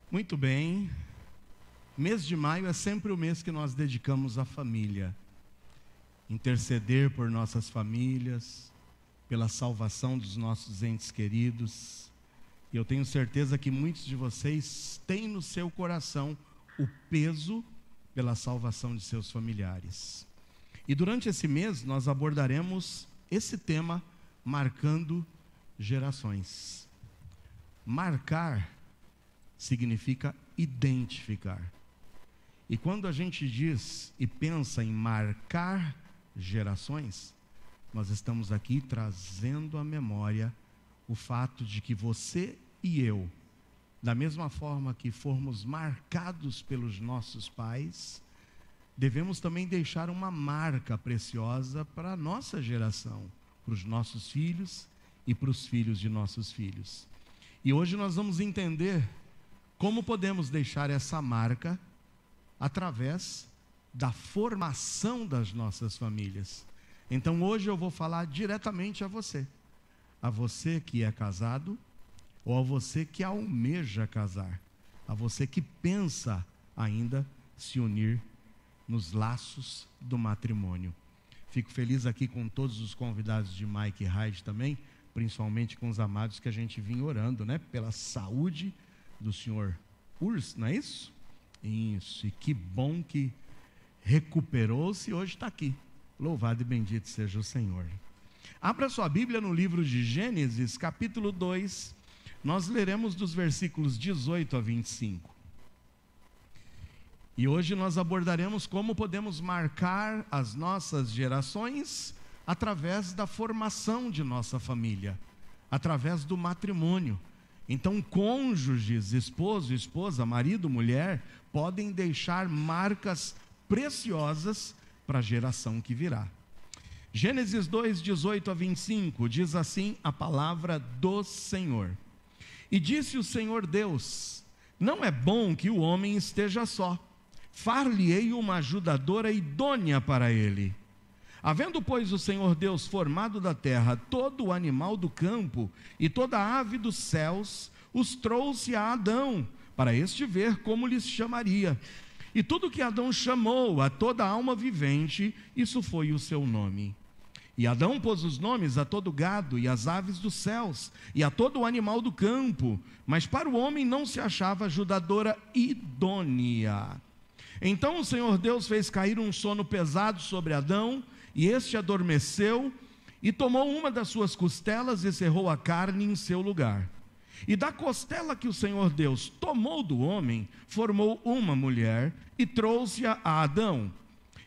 Muito bem, mês de maio é sempre o mês que nós dedicamos à família. Interceder por nossas famílias, pela salvação dos nossos entes queridos. E eu tenho certeza que muitos de vocês têm no seu coração o peso pela salvação de seus familiares. E durante esse mês nós abordaremos esse tema, marcando gerações. Marcar significa identificar. E quando a gente diz e pensa em marcar gerações, nós estamos aqui trazendo à memória o fato de que você e eu, da mesma forma que formos marcados pelos nossos pais, devemos também deixar uma marca preciosa para a nossa geração, para os nossos filhos e para os filhos de nossos filhos. E hoje nós vamos entender como podemos deixar essa marca através da formação das nossas famílias. Então hoje eu vou falar diretamente a você que é casado, ou a você que almeja casar, a você que pensa ainda se unir nos laços do matrimônio. Fico feliz aqui com todos os convidados de Mike e Hyde também, principalmente com os amados que a gente vinha orando, né? Pela saúde do senhor Urs, não é isso? Isso, e que bom que recuperou-se e hoje está aqui. Louvado e bendito seja o Senhor. Abra sua Bíblia no livro de Gênesis, capítulo 2, nós leremos dos versículos 18 a 25. E hoje nós abordaremos como podemos marcar as nossas gerações através da formação de nossa família, através do matrimônio. Então, cônjuges, esposo, esposa, marido, mulher, podem deixar marcas preciosas para a geração que virá. Gênesis 2, 18 a 25, diz assim a palavra do Senhor. E disse o Senhor Deus: não é bom que o homem esteja só, far-lhe-ei uma ajudadora idônea para ele. Havendo, pois, o Senhor Deus formado da terra todo o animal do campo e toda a ave dos céus, os trouxe a Adão, para este ver como lhes chamaria. E tudo que Adão chamou a toda alma vivente, isso foi o seu nome. E Adão pôs os nomes a todo gado e às aves dos céus, e a todo o animal do campo, mas para o homem não se achava ajudadora idônea. Então o Senhor Deus fez cair um sono pesado sobre Adão, e este adormeceu, e tomou uma das suas costelas e cerrou a carne em seu lugar. E da costela que o Senhor Deus tomou do homem, formou uma mulher, e trouxe-a a Adão.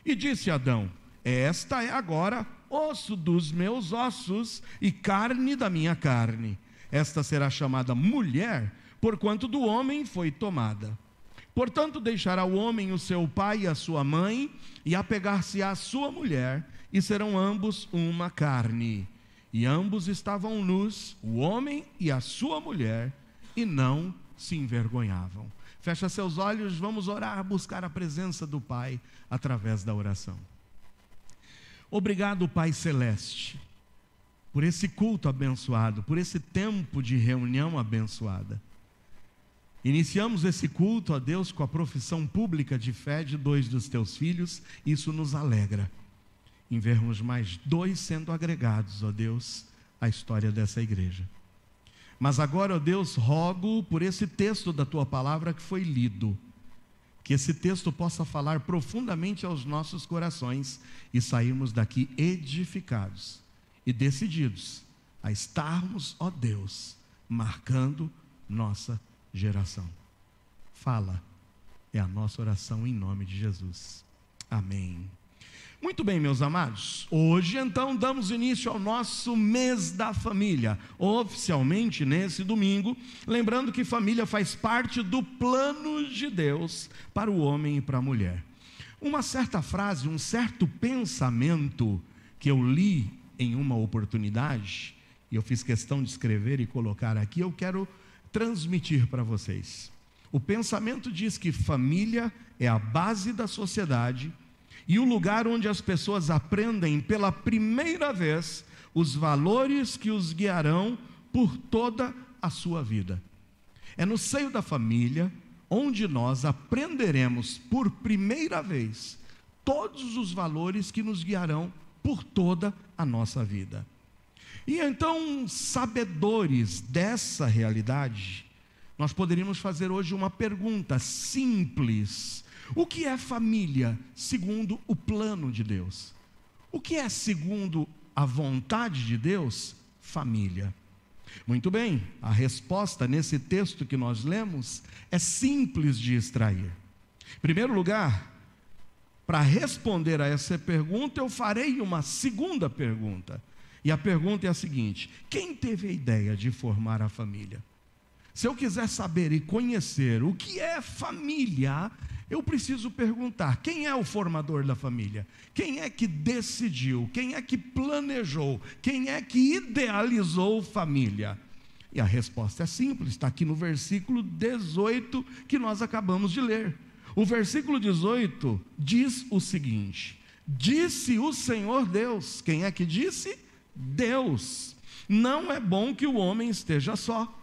E disse Adão: esta é agora osso dos meus ossos, e carne da minha carne. Esta será chamada mulher, porquanto do homem foi tomada. Portanto, deixará o homem o seu pai e a sua mãe, e apegar-se-á à sua mulher, e serão ambos uma carne. E ambos estavam nus, o homem e a sua mulher, e não se envergonhavam. Fecha seus olhos, vamos orar, buscar a presença do Pai através da oração. Obrigado, Pai Celeste, por esse culto abençoado, por esse tempo de reunião abençoada. Iniciamos esse culto, ó Deus, com a profissão pública de fé de 2 dos teus filhos. Isso nos alegra, em vermos mais 2 sendo agregados, ó Deus, à história dessa igreja. Mas agora, ó Deus, rogo por esse texto da tua palavra que foi lido, que esse texto possa falar profundamente aos nossos corações e sairmos daqui edificados e decididos a estarmos, ó Deus, marcando nossa geração. Fala, é a nossa oração em nome de Jesus. Amém. Muito bem, meus amados, hoje então damos início ao nosso mês da família, oficialmente nesse domingo, lembrando que família faz parte do plano de Deus para o homem e para a mulher. Uma certa frase, um certo pensamento que eu li em uma oportunidade, e eu fiz questão de escrever e colocar aqui, eu quero transmitir para vocês. O pensamento diz que família é a base da sociedade e o lugar onde as pessoas aprendem pela primeira vez os valores que os guiarão por toda a sua vida. É no seio da família onde nós aprenderemos por primeira vez todos os valores que nos guiarão por toda a nossa vida. E então, sabedores dessa realidade, nós poderíamos fazer hoje uma pergunta simples: o que é família segundo o plano de Deus? O que é segundo a vontade de Deus? Família. Muito bem, a resposta nesse texto que nós lemos é simples de extrair. Em primeiro lugar, para responder a essa pergunta, eu farei uma segunda pergunta. E a pergunta é a seguinte: quem teve a ideia de formar a família? Se eu quiser saber e conhecer o que é família, eu preciso perguntar: quem é o formador da família? Quem é que decidiu? Quem é que planejou? Quem é que idealizou família? E a resposta é simples, está aqui no versículo 18 que nós acabamos de ler. O versículo 18 diz o seguinte: disse o Senhor Deus. Quem é que disse? Deus. Não é bom que o homem esteja só.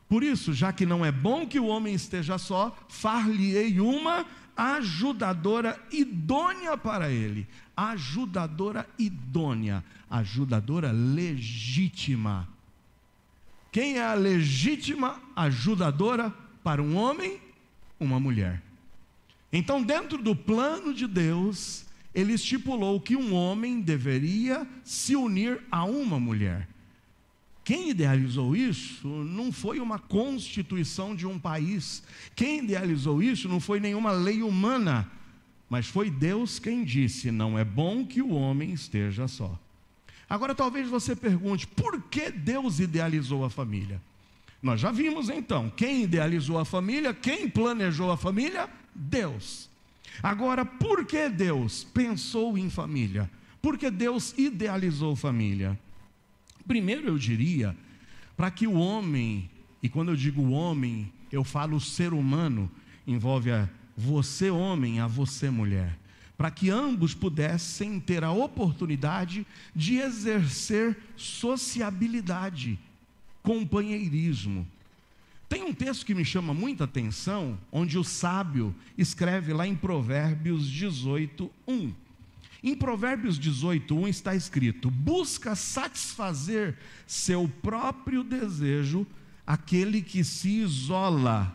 Por isso, já que não é bom que o homem esteja só, far-lhe-ei uma ajudadora idônea para ele. Ajudadora idônea, ajudadora legítima. Quem é a legítima ajudadora para um homem? Uma mulher. Então, dentro do plano de Deus, ele estipulou que um homem deveria se unir a uma mulher. Quem idealizou isso não foi uma constituição de um país. Quem idealizou isso não foi nenhuma lei humana, mas foi Deus quem disse: não é bom que o homem esteja só. Agora talvez você pergunte: por que Deus idealizou a família? Nós já vimos então, quem idealizou a família, quem planejou a família? Deus. Agora, por que Deus pensou em família? Por que Deus idealizou família? Primeiro eu diria, para que o homem, e quando eu digo homem, eu falo ser humano, envolve a você homem, a você mulher, para que ambos pudessem ter a oportunidade de exercer sociabilidade, companheirismo. Tem um texto que me chama muita atenção, onde o sábio escreve lá em Provérbios 18:1. Em Provérbios 18:1 está escrito: busca satisfazer seu próprio desejo aquele que se isola.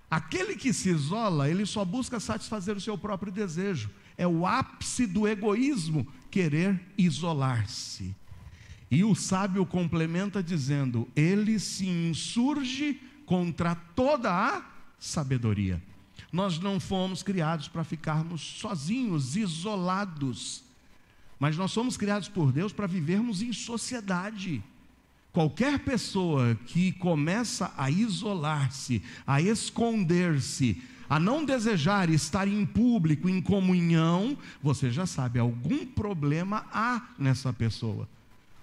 Aquele que se isola, ele só busca satisfazer o seu próprio desejo. É o ápice do egoísmo, querer isolar-se. E o sábio complementa dizendo: ele se insurge contra toda a sabedoria. Nós não fomos criados para ficarmos sozinhos, isolados, mas nós somos criados por Deus para vivermos em sociedade. Qualquer pessoa que começa a isolar-se, a esconder-se, a não desejar estar em público, em comunhão, você já sabe, algum problema há nessa pessoa.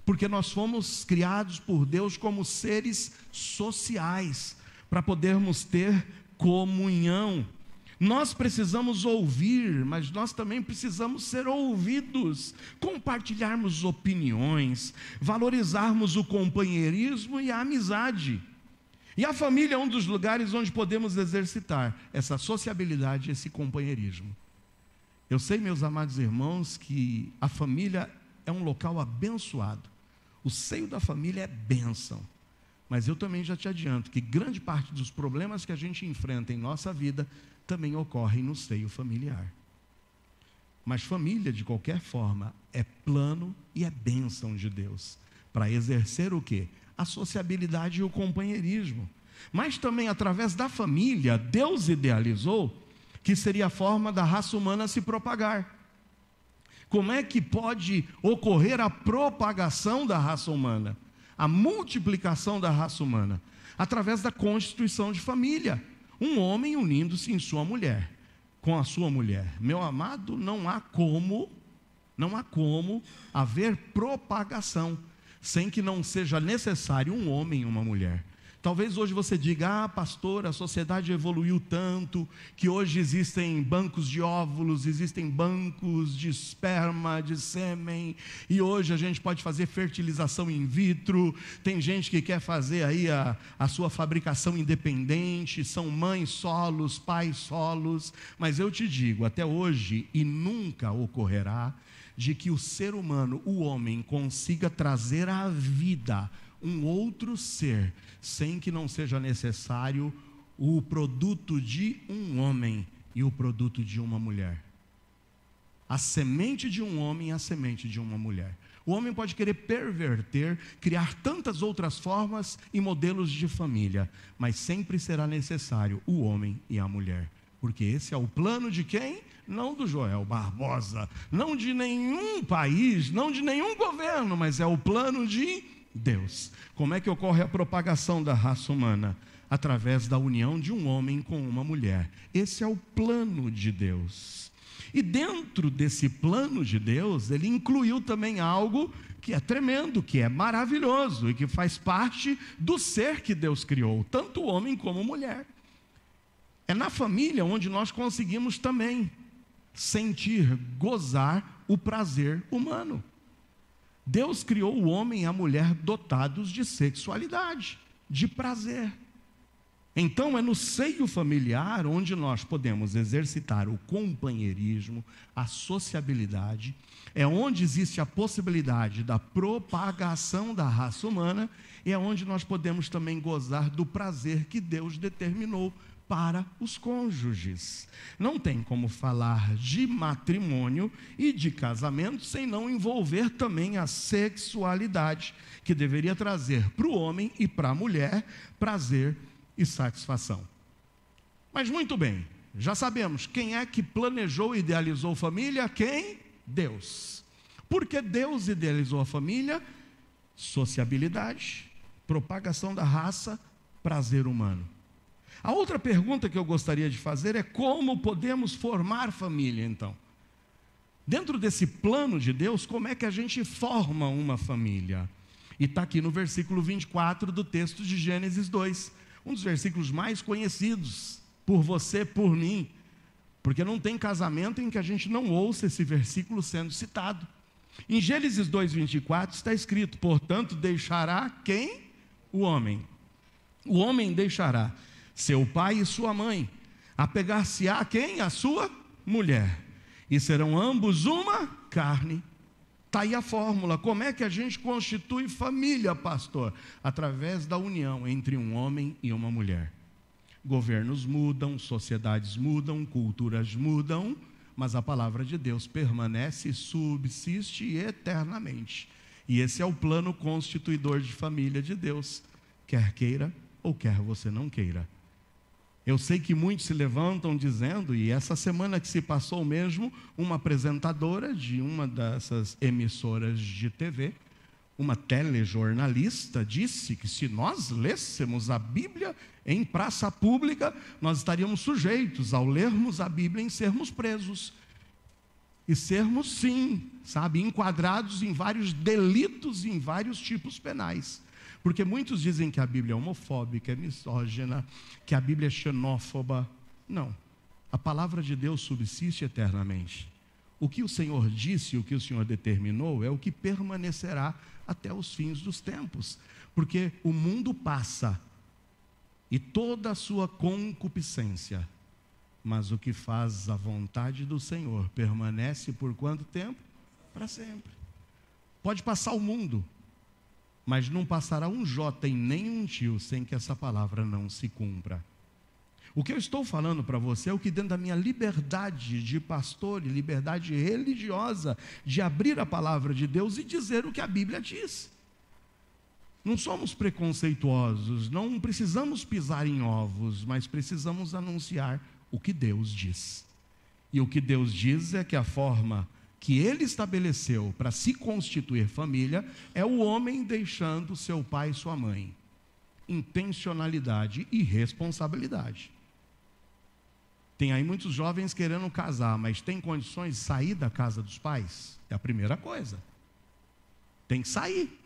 Porque nós fomos criados por Deus como seres sociais, para podermos ter comunhão. Nós precisamos ouvir, mas nós também precisamos ser ouvidos, compartilharmos opiniões, valorizarmos o companheirismo e a amizade. E a família é um dos lugares onde podemos exercitar essa sociabilidade, esse companheirismo. Eu sei, meus amados irmãos, que a família é um local abençoado. O seio da família é bênção. Mas eu também já te adianto que grande parte dos problemas que a gente enfrenta em nossa vida também ocorrem no seio familiar. Mas família, de qualquer forma, é plano e é bênção de Deus, para exercer o quê? A sociabilidade e o companheirismo. Mas também através da família, Deus idealizou que seria a forma da raça humana se propagar. Como é que pode ocorrer a propagação da raça humana? A multiplicação da raça humana? Através da constituição de família. Um homem unindo-se em sua mulher, com a sua mulher. Meu amado, não há como haver propagação sem que não seja necessário um homem e uma mulher. Talvez hoje você diga: ah, pastor, a sociedade evoluiu tanto que hoje existem bancos de óvulos, existem bancos de esperma, de sêmen, e hoje a gente pode fazer fertilização in vitro. Tem gente que quer fazer aí a sua fabricação independente, são mães solos, pais solos. Mas eu te digo, até hoje, e nunca ocorrerá, de que o ser humano, o homem, consiga trazer à vida um outro ser, sem que não seja necessário o produto de um homem e o produto de uma mulher. A semente de um homem e a semente de uma mulher. O homem pode querer perverter, criar tantas outras formas e modelos de família, mas sempre será necessário o homem e a mulher. Porque esse é o plano de quem? Não do Joel Barbosa, não de nenhum país, não de nenhum governo, mas é o plano de Deus. Como é que ocorre a propagação da raça humana? Através da união de um homem com uma mulher. Esse é o plano de Deus. E dentro desse plano de Deus, ele incluiu também algo que é tremendo, que é maravilhoso e que faz parte do ser que Deus criou, tanto o homem como a mulher. É na família onde nós conseguimos também sentir, gozar o prazer humano. Deus criou o homem e a mulher dotados de sexualidade, de prazer. Então é no seio familiar onde nós podemos exercitar o companheirismo, a sociabilidade, é onde existe a possibilidade da propagação da raça humana, e é onde nós podemos também gozar do prazer que Deus determinou para os cônjuges. Não tem como falar de matrimônio e de casamento sem não envolver também a sexualidade, que deveria trazer para o homem e para a mulher prazer e satisfação. Mas muito bem, já sabemos quem é que planejou e idealizou a família. Quem? Deus. Porque Deus idealizou a família? Sociabilidade, propagação da raça, prazer humano. A outra pergunta que eu gostaria de fazer é: como podemos formar família, então? Dentro desse plano de Deus, como é que a gente forma uma família? E está aqui no versículo 24 do texto de Gênesis 2, um dos versículos mais conhecidos por você, por mim, porque não tem casamento em que a gente não ouça esse versículo sendo citado. Em Gênesis 2:24 está escrito: portanto deixará quem? O homem. O homem deixará seu pai e sua mãe, apegar-se-á a quem? A sua mulher, e serão ambos uma carne. Está aí a fórmula. Como é que a gente constitui família, pastor? Através da união entre um homem e uma mulher. Governos mudam, sociedades mudam, culturas mudam, mas a palavra de Deus permanece, subsiste eternamente. E esse é o plano constituidor de família de Deus, quer queira ou quer você não queira. Eu sei que muitos se levantam dizendo, e essa semana que se passou mesmo, uma apresentadora de uma dessas emissoras de TV, uma telejornalista, disse que se nós lêssemos a Bíblia em praça pública, nós estaríamos sujeitos, ao lermos a Bíblia, em sermos presos. E sermos, sim, sabe, enquadrados em vários delitos, em vários tipos penais. Porque muitos dizem que a Bíblia é homofóbica, é misógina, que a Bíblia é xenófoba. Não, a palavra de Deus subsiste eternamente. O que o Senhor disse, o que o Senhor determinou, é o que permanecerá até os fins dos tempos. Porque o mundo passa, e toda a sua concupiscência, mas o que faz a vontade do Senhor permanece por quanto tempo? Para sempre. Pode passar o mundo, mas não passará um jota em nenhum tio sem que essa palavra não se cumpra. O que eu estou falando para você é o que, dentro da minha liberdade de pastor e liberdade religiosa, de abrir a palavra de Deus e dizer o que a Bíblia diz. Não somos preconceituosos, não precisamos pisar em ovos, mas precisamos anunciar o que Deus diz. E o que Deus diz é que a forma que Ele estabeleceu para se constituir família é o homem deixando seu pai e sua mãe. Intencionalidade e responsabilidade. Tem aí muitos jovens querendo casar, mas tem condições de sair da casa dos pais? É a primeira coisa. Tem que sair.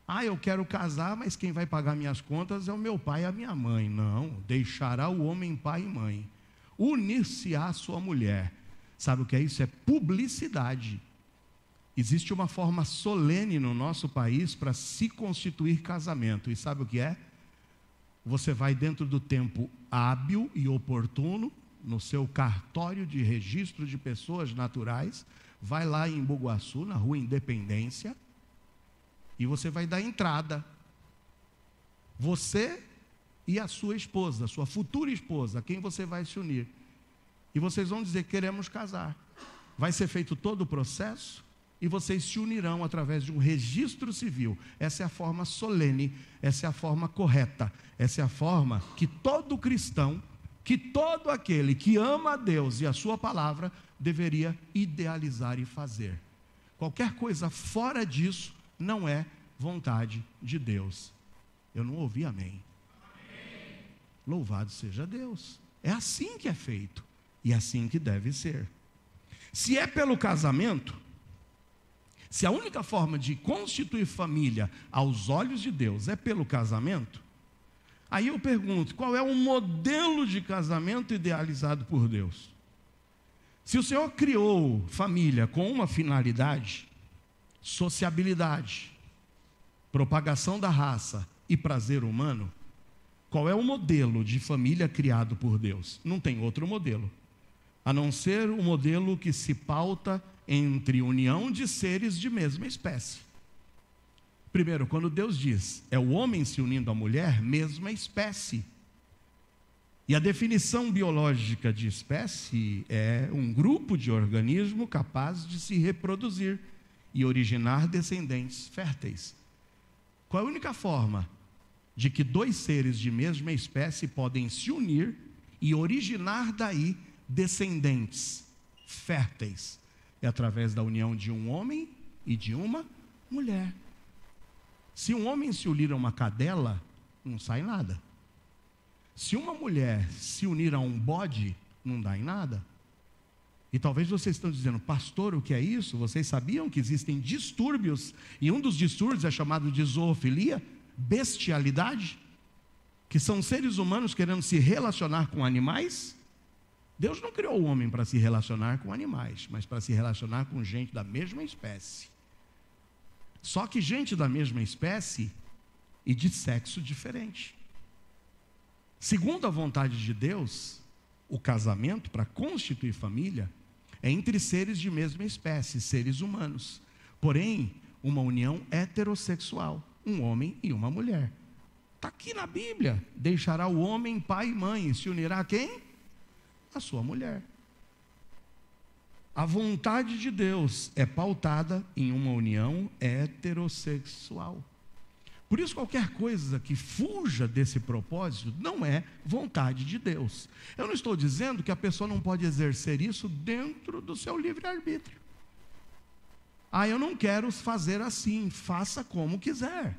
Ah, eu quero casar, mas quem vai pagar minhas contas é o meu pai e a minha mãe. Não, deixará o homem pai e mãe, unir-se-á à sua mulher. Sabe o que é isso? É publicidade. Existe uma forma solene no nosso país para se constituir casamento. E sabe o que é? Você vai dentro do tempo hábil e oportuno, no seu cartório de registro de pessoas naturais, vai lá em Embu-Guaçu, na rua Independência, e você vai dar entrada. Você e a sua esposa, sua futura esposa, a quem você vai se unir. E vocês vão dizer: queremos casar. Vai ser feito todo o processo e vocês se unirão através de um registro civil. Essa é a forma solene, essa é a forma correta, essa é a forma que todo cristão, que todo aquele que ama a Deus e a sua palavra deveria idealizar e fazer. Qualquer coisa fora disso não é vontade de Deus. Eu não ouvi amém. Amém. Louvado seja Deus. É assim que é feito e é assim que deve ser. Se é pelo casamento, se a única forma de constituir família aos olhos de Deus é pelo casamento, aí eu pergunto: qual é o modelo de casamento idealizado por Deus? Se o Senhor criou família com uma finalidade, sociabilidade, propagação da raça e prazer humano, qual é o modelo de família criado por Deus? Não tem outro modelo, a não ser o modelo que se pauta entre união de seres de mesma espécie. Primeiro, quando Deus diz, é o homem se unindo à mulher, mesma espécie. E a definição biológica de espécie é um grupo de organismo capaz de se reproduzir e originar descendentes férteis. Qual é a única forma de que dois seres de mesma espécie podem se unir e originar daí descendentes férteis? É através da união de um homem e de uma mulher. Se um homem se unir a uma cadela, não sai nada. Se uma mulher se unir a um bode, não dá em nada. E talvez vocês estão dizendo: pastor, o que é isso? Vocês sabiam que existem distúrbios, e um dos distúrbios é chamado de zoofilia, bestialidade, que são seres humanos querendo se relacionar com animais? Deus não criou o homem para se relacionar com animais, mas para se relacionar com gente da mesma espécie. Só que gente da mesma espécie e de sexo diferente. Segundo a vontade de Deus, o casamento, para constituir família, é entre seres de mesma espécie, seres humanos. Porém, uma união heterossexual, um homem e uma mulher. Está aqui na Bíblia: deixará o homem pai e mãe e se unirá a quem? A sua mulher. A vontade de Deus é pautada em uma união heterossexual. Por isso, qualquer coisa que fuja desse propósito não é vontade de Deus. Eu não estou dizendo que a pessoa não pode exercer isso dentro do seu livre-arbítrio. Ah, eu não quero fazer assim, faça como quiser.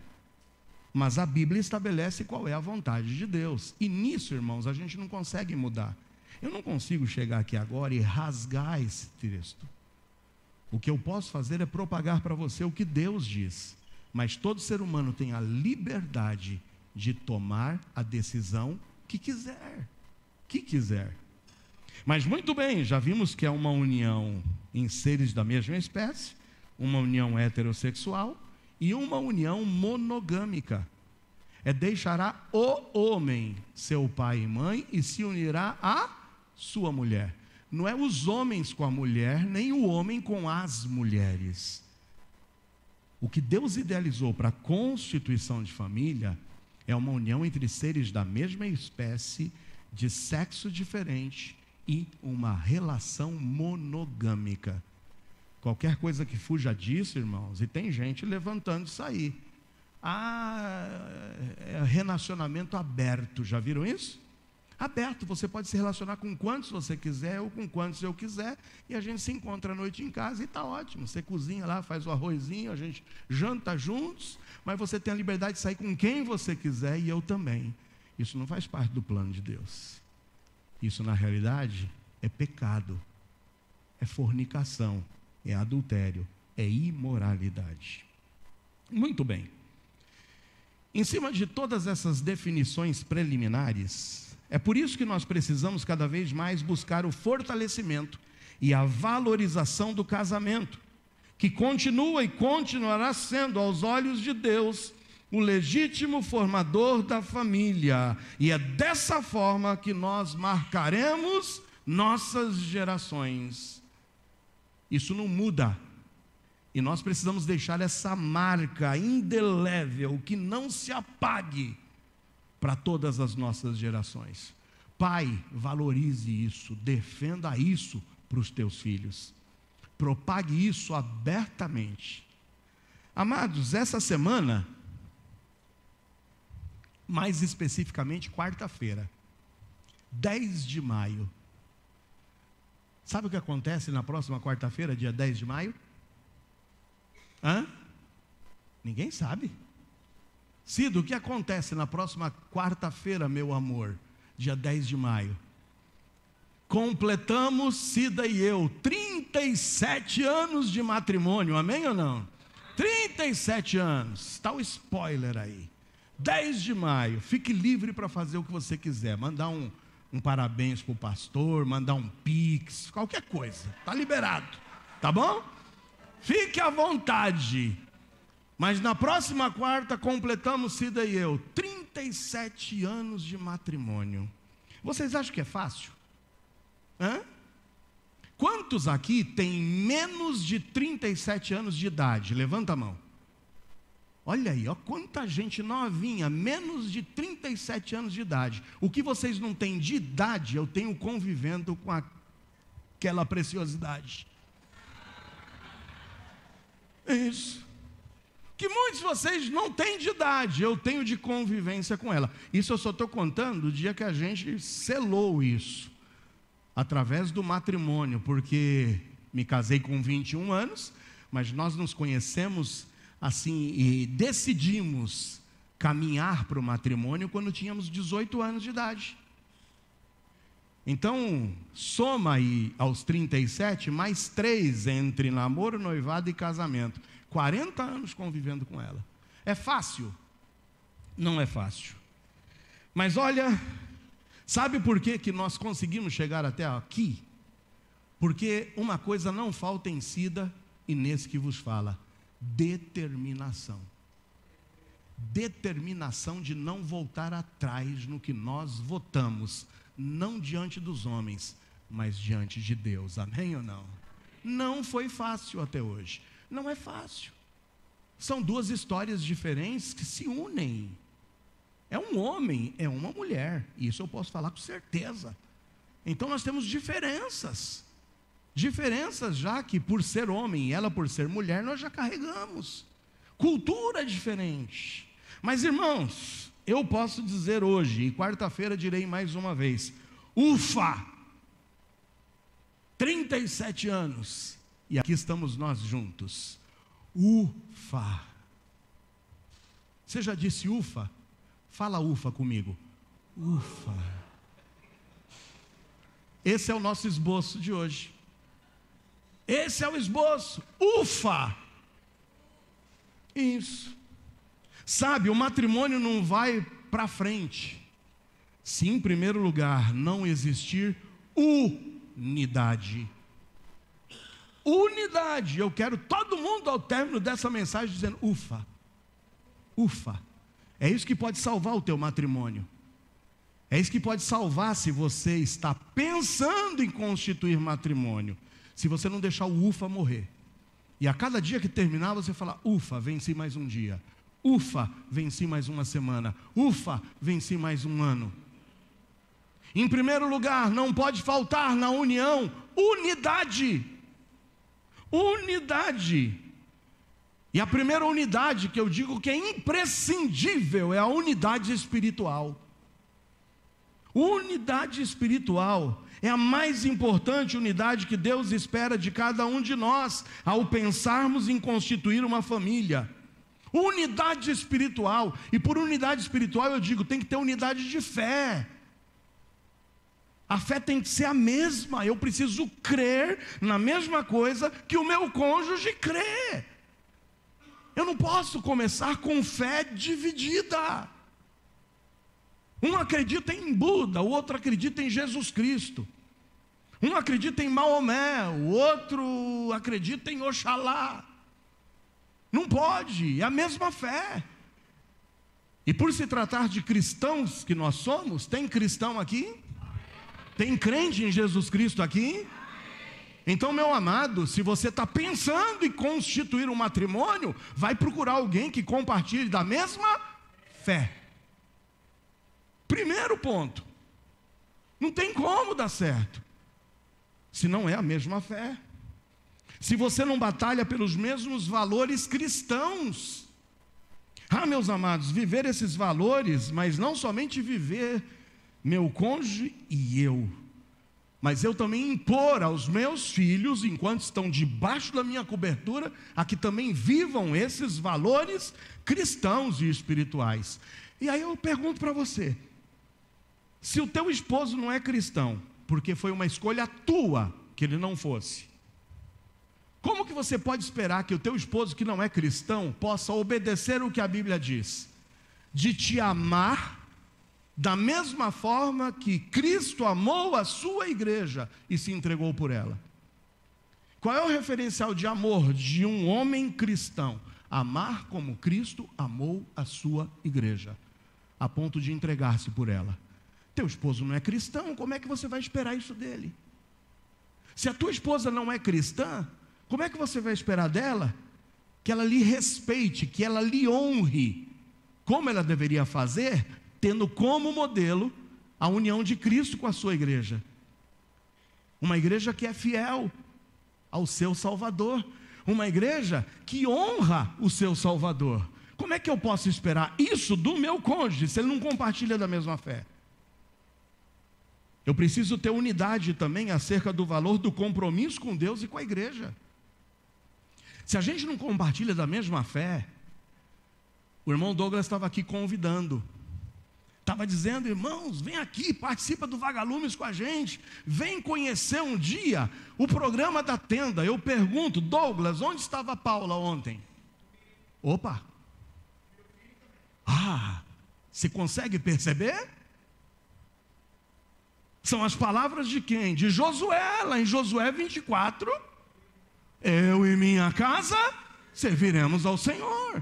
Mas a Bíblia estabelece qual é a vontade de Deus. E nisso, irmãos, a gente não consegue mudar. Eu não consigo chegar aqui agora e rasgar esse texto. O que eu posso fazer é propagar para você o que Deus diz. Mas todo ser humano tem a liberdade de tomar a decisão que quiser. Mas muito bem, já vimos que é uma união em seres da mesma espécie, uma união heterossexual e uma união monogâmica. Deixará o homem seu pai e mãe e se unirá a sua mulher. Não é os homens com a mulher, nem o homem com as mulheres. O que Deus idealizou para a constituição de família é uma união entre seres da mesma espécie, de sexo diferente e uma relação monogâmica. Qualquer coisa que fuja disso, irmãos, e tem gente levantando isso aí. É relacionamento aberto, já viram isso? Aberto, você pode se relacionar com quantos você quiser ou com quantos eu quiser, e a gente se encontra à noite em casa e está ótimo. Você cozinha lá, faz o arrozinho, a gente janta juntos, mas você tem a liberdade de sair com quem você quiser e eu também. Isso não faz parte do plano de Deus. Isso, na realidade, é pecado, é fornicação, é adultério, é imoralidade. Muito bem. Em cima de todas essas definições preliminares, é por isso que nós precisamos cada vez mais buscar o fortalecimento e a valorização do casamento, que continua e continuará sendo, aos olhos de Deus, o legítimo formador da família. E é dessa forma que nós marcaremos nossas gerações. Isso não muda. E nós precisamos deixar essa marca indelével, que não se apague, para todas as nossas gerações. Pai, valorize isso, defenda isso para os teus filhos. Propague isso abertamente. Amados, essa semana, mais especificamente quarta-feira, 10 de maio. Sabe o que acontece na próxima quarta-feira, dia 10 de maio? Ninguém sabe. Cida, o que acontece na próxima quarta-feira, meu amor, dia 10 de maio? Completamos, Cida e eu, 37 anos de matrimônio, amém ou não? 37 anos, está o spoiler aí. 10 de maio, fique livre para fazer o que você quiser, mandar um parabéns para o pastor, mandar um pix, qualquer coisa, está liberado, tá bom? Fique à vontade. Mas na próxima quarta completamos, Cida e eu, 37 anos de matrimônio. Vocês acham que é fácil? Quantos aqui têm menos de 37 anos de idade? Levanta a mão. Olha aí, ó, quanta gente novinha, menos de 37 anos de idade. O que vocês não têm de idade, eu tenho convivendo com aquela preciosidade. Isso. Que muitos de vocês não têm de idade, eu tenho de convivência com ela. Isso eu só estou contando o dia que a gente selou isso, através do matrimônio, porque me casei com 21 anos, mas nós nos conhecemos assim e decidimos caminhar para o matrimônio quando tínhamos 18 anos de idade. Então, soma aí aos 37, mais 3 entre namoro, noivado e casamento. 40 anos convivendo com ela. É fácil? Não é fácil. Mas olha, sabe por que nós conseguimos chegar até aqui? Porque uma coisa não falta em Cida e nesse que vos fala: determinação. Determinação de não voltar atrás no que nós votamos, não diante dos homens, mas diante de Deus, amém ou não? Não foi fácil até hoje, não é fácil. São duas histórias diferentes que se unem. É um homem, é uma mulher, isso eu posso falar com certeza. Então nós temos diferenças já que por ser homem e ela por ser mulher, nós já carregamos. Cultura diferente. Mas irmãos, eu posso dizer hoje, e quarta-feira direi mais uma vez, ufa! 37 anos, e aqui estamos nós juntos. Ufa! Você já disse ufa? Fala ufa comigo. Ufa! Esse é o nosso esboço de hoje. Esse é o esboço. Ufa! Isso. Sabe, o matrimônio não vai para frente se em primeiro lugar não existir unidade. Unidade. Eu quero todo mundo ao término dessa mensagem dizendo ufa. Ufa. É isso que pode salvar o teu matrimônio. É isso que pode salvar se você está pensando em constituir matrimônio. Se você não deixar o ufa morrer. E a cada dia que terminar você fala, ufa, venci mais um dia. Ufa, venci mais uma semana. Ufa, venci mais um ano. Em primeiro lugar, não pode faltar na união unidade. Unidade. E a primeira unidade que eu digo que é imprescindível é a unidade espiritual. Unidade espiritual é a mais importante unidade que Deus espera de cada um de nós ao pensarmos em constituir uma família. Unidade espiritual. E por unidade espiritual eu digo, tem que ter unidade de fé. A fé tem que ser a mesma. Eu preciso crer na mesma coisa que o meu cônjuge crê. Eu não posso começar com fé dividida. Um acredita em Buda, o outro acredita em Jesus Cristo. Um acredita em Maomé, o outro acredita em Oxalá. Não pode, é a mesma fé. E por se tratar de cristãos que nós somos, tem cristão aqui? Tem crente em Jesus Cristo aqui? Então, meu amado, se você está pensando em constituir um matrimônio, vai procurar alguém que compartilhe da mesma fé. Primeiro ponto, não tem como dar certo, se não é a mesma fé. Se você não batalha pelos mesmos valores cristãos. Meus amados, viver esses valores, mas não somente viver meu cônjuge e eu, mas eu também impor aos meus filhos, enquanto estão debaixo da minha cobertura, a que também vivam esses valores cristãos e espirituais. E aí eu pergunto para você, se o teu esposo não é cristão, porque foi uma escolha tua que ele não fosse, como que você pode esperar que o teu esposo que não é cristão possa obedecer o que a Bíblia diz? De te amar da mesma forma que Cristo amou a sua igreja e se entregou por ela. Qual é o referencial de amor de um homem cristão? Amar como Cristo amou a sua igreja, a ponto de entregar-se por ela. Teu esposo não é cristão, como é que você vai esperar isso dele? Se a tua esposa não é cristã, como é que você vai esperar dela que ela lhe respeite, que ela lhe honre, como ela deveria fazer, tendo como modelo a união de Cristo com a sua igreja? Uma igreja que é fiel ao seu Salvador, uma igreja que honra o seu Salvador. Como é que eu posso esperar isso do meu cônjuge, se ele não compartilha da mesma fé? Eu preciso ter unidade também acerca do valor do compromisso com Deus e com a igreja. Se a gente não compartilha da mesma fé, o irmão Douglas estava aqui convidando, estava dizendo: irmãos, vem aqui, participa do Vagalumes com a gente, vem conhecer um dia o programa da tenda. Eu pergunto: Douglas, onde estava a Paula ontem? Opa! Você consegue perceber? São as palavras de quem? De Josué, lá em Josué 24. Eu e minha casa serviremos ao Senhor.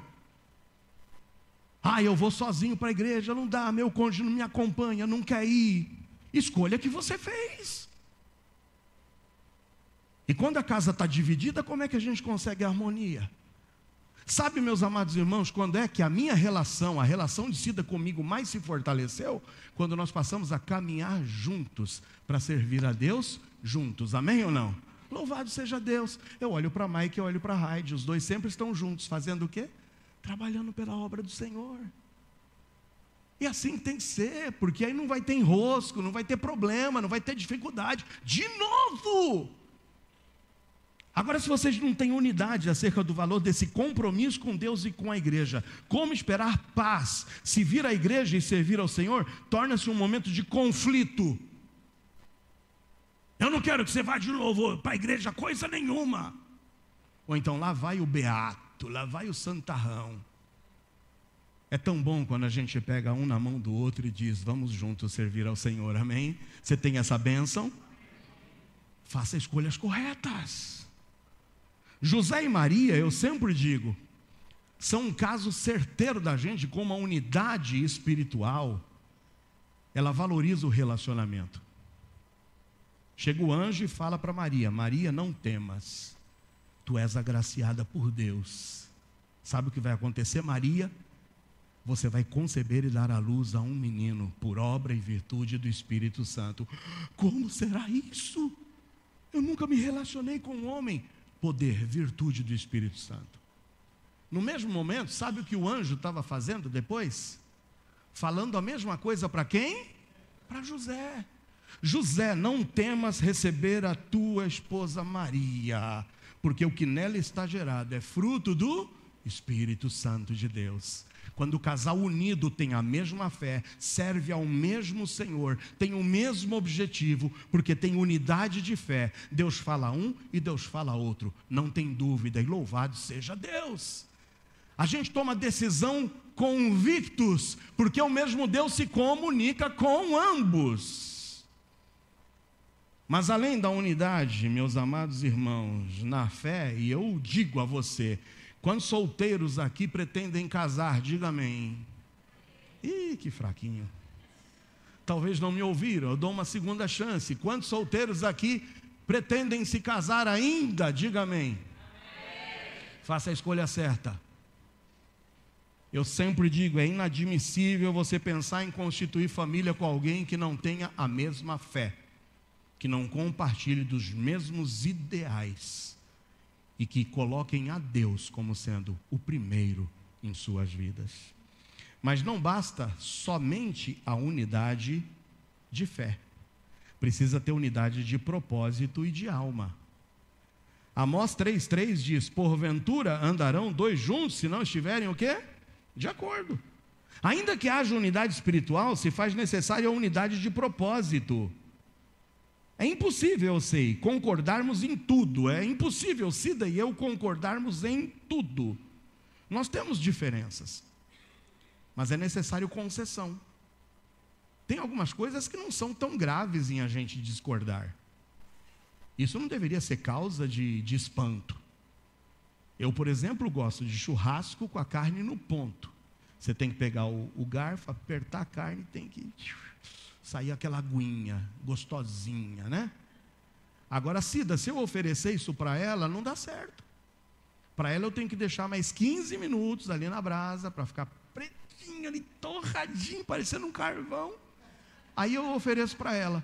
Eu vou sozinho para a igreja, não dá, meu cônjuge não me acompanha, não quer ir. Escolha que você fez. E quando a casa está dividida, como é que a gente consegue harmonia? Sabe, meus amados irmãos, quando é que a minha relação, a relação de Cida comigo mais se fortaleceu? Quando nós passamos a caminhar juntos, para servir a Deus juntos, amém ou não? Louvado seja Deus. Eu olho para Mike, eu olho para Raide, os dois sempre estão juntos, fazendo o quê? Trabalhando pela obra do Senhor. E assim tem que ser, porque aí não vai ter enrosco, não vai ter problema, não vai ter dificuldade, de novo. Agora, se vocês não têm unidade acerca do valor desse compromisso com Deus e com a igreja, como esperar paz? Se vir à igreja e servir ao Senhor, torna-se um momento de conflito. Eu não quero que você vá de novo para a igreja coisa nenhuma. Ou então, lá vai o beato, lá vai o santarrão. É tão bom quando a gente pega um na mão do outro e diz: vamos juntos servir ao Senhor, amém? Você tem essa bênção? Faça escolhas corretas. José e Maria, eu sempre digo, são um caso certeiro da gente, como a unidade espiritual, ela valoriza o relacionamento. Chega o anjo e fala para Maria: Maria, não temas, tu és agraciada por Deus. Sabe o que vai acontecer, Maria? Você vai conceber e dar à luz a um menino, por obra e virtude do Espírito Santo. Como será isso? Eu nunca me relacionei com um homem. Poder, virtude do Espírito Santo. No mesmo momento, sabe o que o anjo estava fazendo depois? Falando a mesma coisa para quem? Para José. José, não temas receber a tua esposa Maria, porque o que nela está gerado é fruto do Espírito Santo de Deus. Quando o casal unido tem a mesma fé, serve ao mesmo Senhor, tem o mesmo objetivo, porque tem unidade de fé, Deus fala um e Deus fala outro, não tem dúvida, e louvado seja Deus. A gente toma decisão convictos, porque o mesmo Deus se comunica com ambos. Mas além da unidade, meus amados irmãos, na fé, e eu digo a você, quantos solteiros aqui pretendem casar? Diga amém. Ih, que fraquinho. Talvez não me ouviram, eu dou uma segunda chance. Quantos solteiros aqui pretendem se casar ainda? Diga amém. Faça a escolha certa. Eu sempre digo, é inadmissível você pensar em constituir família com alguém que não tenha a mesma fé, que não compartilhe dos mesmos ideais e que coloquem a Deus como sendo o primeiro em suas vidas. Mas não basta somente a unidade de fé. Precisa ter unidade de propósito e de alma. Amós 3,3 diz: porventura andarão dois juntos se não estiverem o quê? De acordo. Ainda que haja unidade espiritual, se faz necessária a unidade de propósito. É impossível, eu sei, concordarmos em tudo. É impossível Cida e eu concordarmos em tudo. Nós temos diferenças, mas é necessário concessão. Tem algumas coisas que não são tão graves em a gente discordar. Isso não deveria ser causa de espanto. Eu, por exemplo, gosto de churrasco com a carne no ponto. Você tem que pegar o garfo, apertar a carne, tem que sair aquela aguinha gostosinha, né? Agora, Cida, se eu oferecer isso para ela, não dá certo. Para ela eu tenho que deixar mais 15 minutos ali na brasa, para ficar pretinho ali, torradinho, parecendo um carvão. Aí eu ofereço para ela.